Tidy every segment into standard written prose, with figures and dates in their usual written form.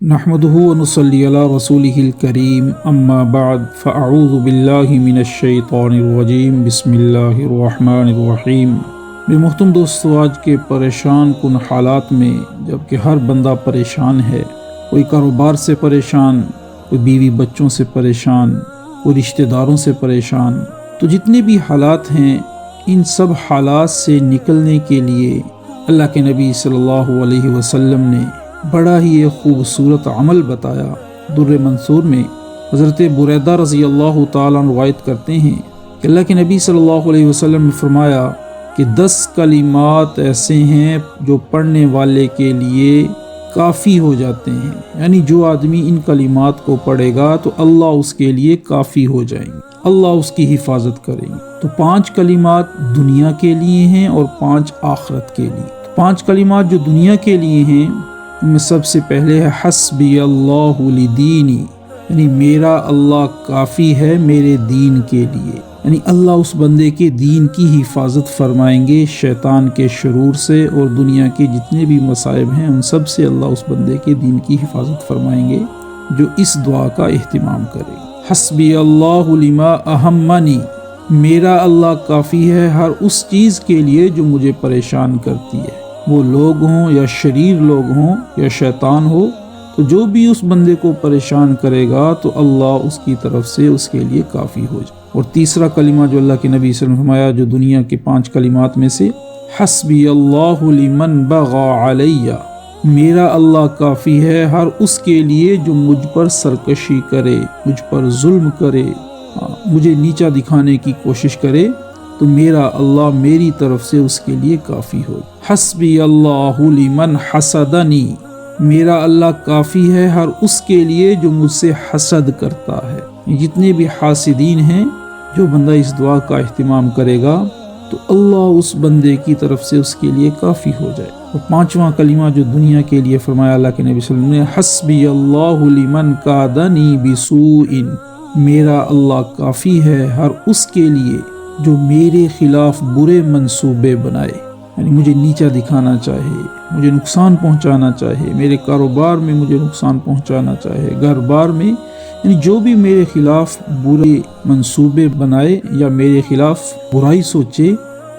نحمده ونصلي على رسوله الكريم اما بعد فاعوذ باللہ من الشیطان الرجیم بسم اللہ الرحمن الرحیم۔ میرے محترم دوستو، آج کے پریشان کن حالات میں جب کہ ہر بندہ پریشان ہے، کوئی کاروبار سے پریشان، کوئی بیوی بچوں سے پریشان، کوئی رشتہ داروں سے پریشان، تو جتنے بھی حالات ہیں ان سب حالات سے نکلنے کے لیے اللہ کے نبی صلی اللہ علیہ وسلم نے بڑا ہی ایک خوبصورت عمل بتایا۔ در منصور میں حضرت بریدہ رضی اللہ تعالیٰ روایت کرتے ہیں کہ اللہ کے نبی صلی اللہ علیہ وسلم نے فرمایا کہ 10 کلمات ایسے ہیں جو پڑھنے والے کے لیے کافی ہو جاتے ہیں، یعنی جو آدمی ان کلمات کو پڑھے گا تو اللہ اس کے لیے کافی ہو جائیں گے، اللہ اس کی حفاظت کریں گے۔ تو 5 کلمات دنیا کے لیے ہیں اور 5 آخرت کے لیے۔ 5 کلمات جو دنیا کے لیے ہیں ان میں سب سے پہلے ہے حسبی اللہ لدینی، یعنی میرا اللہ کافی ہے میرے دین کے لیے، یعنی اللہ اس بندے کے دین کی حفاظت فرمائیں گے شیطان کے شرور سے، اور دنیا کے جتنے بھی مصائب ہیں ان سب سے اللہ اس بندے کے دین کی حفاظت فرمائیں گے جو اس دعا کا اہتمام کرے۔ حسبی اللہ لما اہمنی، میرا اللہ کافی ہے ہر اس چیز کے لیے جو مجھے پریشان کرتی ہے، وہ لوگ ہوں یا شریر لوگ ہوں یا شیطان ہو، تو جو بھی اس بندے کو پریشان کرے گا تو اللہ اس کی طرف سے اس کے لیے کافی ہو جائے۔ اور تیسرا کلمہ جو اللہ کے نبی صلی اللہ علیہ وسلم نے فرمایا جو دنیا کے 5 کلمات میں سے، حسبی اللہ لمن بغى علیہ، میرا اللہ کافی ہے ہر اس کے لیے جو مجھ پر سرکشی کرے، مجھ پر ظلم کرے، مجھے نیچا دکھانے کی کوشش کرے، تو میرا اللہ میری طرف سے اس کے لیے کافی ہو۔ حسبی اللہ لمن حسدنی، میرا اللہ کافی ہے ہر اس کے لیے جو مجھ سے حسد کرتا ہے۔ جتنے بھی حاسدین ہیں، جو بندہ اس دعا کا اہتمام کرے گا تو اللہ اس بندے کی طرف سے اس کے لیے کافی ہو جائے۔ اور 5واں کلمہ جو دنیا کے لیے فرمایا اللہ کے نبی صلی اللہ علیہ وسلم نے، حسبی اللہ لمن کادنی بسوء، میرا اللہ کافی ہے ہر اس کے لیے جو میرے خلاف برے منصوبے بنائے، یعنی مجھے نیچا دکھانا چاہے، مجھے نقصان پہنچانا چاہے، میرے کاروبار میں مجھے نقصان پہنچانا چاہے، گھر بار میں، یعنی جو بھی میرے خلاف برے منصوبے بنائے یا میرے خلاف برائی سوچے،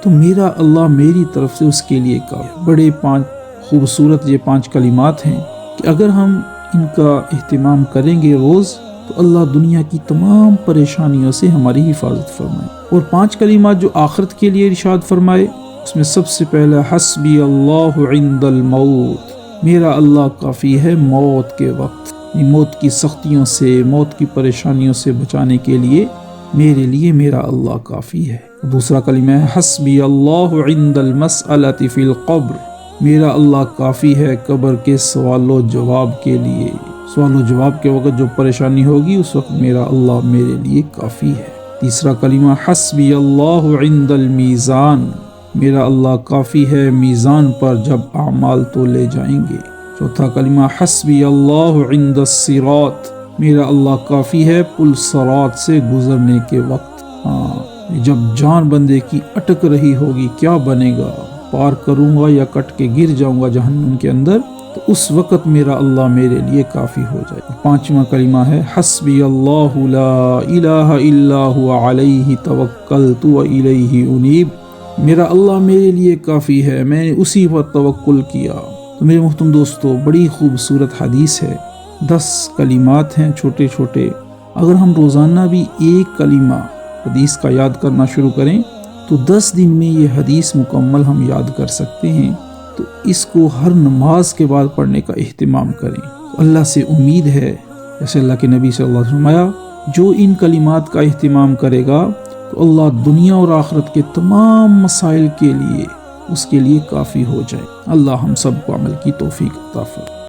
تو میرا اللہ میری طرف سے اس کے لیے کافی۔ بڑے 5 خوبصورت یہ 5 کلمات ہیں کہ اگر ہم ان کا اہتمام کریں گے روز تو اللہ دنیا کی تمام پریشانیوں سے ہماری حفاظت فرمائے۔ اور 5 کلمات جو آخرت کے لیے ارشاد فرمائے، اس میں سب سے پہلا حسبی اللہ عند الموت، میرا اللہ کافی ہے موت کے وقت، موت کی سختیوں سے، موت کی پریشانیوں سے بچانے کے لیے میرے لیے میرا اللہ کافی ہے۔ دوسرا کلمہ ہے حسبی اللہ عند المسألۃ فی القبر، میرا اللہ کافی ہے قبر کے سوال و جواب کے لیے، سوال و جواب کے وقت جو پریشانی ہوگی اس وقت میرا اللہ میرے لیے کافی ہے۔ تیسرا کلمہ حسبی اللہ عند المیزان، میرا اللہ کافی ہے میزان پر جب اعمال تولے جائیں گے۔ چوتھا کلمہ حسبی اللہ عند الصراط، میرا اللہ کافی ہے پل صراط سے گزرنے کے وقت، جب جان بندے کی اٹک رہی ہوگی کیا بنے گا، پار کروں گا یا کٹ کے گر جاؤں گا جہنم کے اندر، تو اس وقت میرا اللہ میرے لیے کافی ہو جائے۔ 5واں کلمہ ہے حسبی اللہ لا الہ الا هو علیہ توکلت و الیہ انیب، میرا اللہ میرے لیے کافی ہے، میں نے اسی پر توکل کیا۔ تو میرے محترم دوستو، بڑی خوبصورت حدیث ہے، 10 کلمات ہیں چھوٹے چھوٹے، اگر ہم روزانہ بھی ایک کلمہ حدیث کا یاد کرنا شروع کریں تو 10 دن میں یہ حدیث مکمل ہم یاد کر سکتے ہیں۔ تو اس کو ہر نماز کے بعد پڑھنے کا اہتمام کریں۔ اللہ سے امید ہے، جیسے اللہ کے نبی صلی اللہ علیہ وسلم نے فرمایا، جو ان کلمات کا اہتمام کرے گا تو اللہ دنیا اور آخرت کے تمام مسائل کے لیے اس کے لیے کافی ہو جائے۔ اللہ ہم سب کو عمل کی توفیق عطا فرمائے۔